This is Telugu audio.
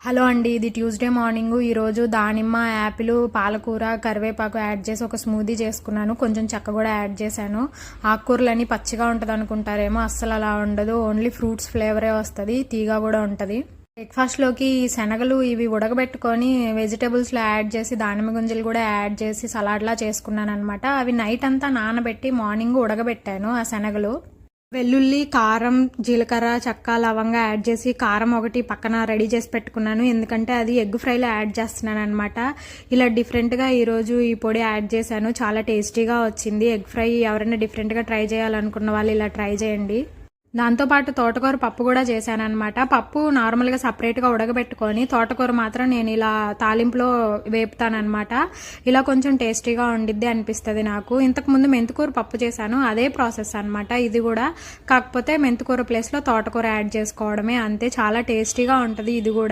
హలో అండి, ఇది ట్యూస్డే మార్నింగ్. ఈరోజు దానిమ్మ, యాపిల్, పాలకూర, కరివేపాకు యాడ్ చేసి ఒక స్మూదీ చేసుకున్నాను. కొంచెం చెక్క కూడా యాడ్ చేశాను. ఆకుకూరలని పచ్చిగా ఉంటుంది అనుకుంటారేమో, అస్సలు అలా ఉండదు. ఓన్లీ ఫ్రూట్స్ ఫ్లేవరే వస్తుంది, తీగా కూడా ఉంటుంది. బ్రేక్ఫాస్ట్లోకి ఈ శనగలు ఇవి ఉడకబెట్టుకొని వెజిటేబుల్స్లో యాడ్ చేసి దానిమ్మ గుంజలు కూడా యాడ్ చేసి సలాడ్లా చేసుకున్నాను అనమాట. అవి నైట్ అంతా నానబెట్టి మార్నింగ్ ఉడకబెట్టాను ఆ శనగలు. వెల్లుల్లి, కారం, జీలకర్ర, చెక్క, లవంగా యాడ్ చేసి కారం ఒకటి పక్కన రెడీ చేసి పెట్టుకున్నాను. ఎందుకంటే అది ఎగ్ ఫ్రైలో యాడ్ చేస్తున్నాను అనమాట. ఇలా డిఫరెంట్గా ఈరోజు ఈ పొడి యాడ్ చేశాను. చాలా టేస్టీగా వచ్చింది. ఎగ్ ఫ్రై ఎవరైనా డిఫరెంట్గా ట్రై చేయాలనుకున్న వాళ్ళు ఇలా ట్రై చేయండి. దాంతోపాటు తోటకూర పప్పు కూడా చేశాను అనమాట. పప్పు నార్మల్గా సపరేట్గా ఉడకబెట్టుకొని తోటకూర మాత్రం నేను ఇలా తాలింపులో వేపుతానమాట. ఇలా కొంచెం టేస్టీగా ఉండిద్ది అనిపిస్తుంది నాకు. ఇంతకుముందు మెంతికూర పప్పు చేశాను, అదే ప్రాసెస్ అనమాట ఇది కూడా. కాకపోతే మెంతికూర ప్లేస్లో తోటకూర యాడ్ చేసుకోవడమే, అంతే. చాలా టేస్టీగా ఉంటుంది ఇది కూడా.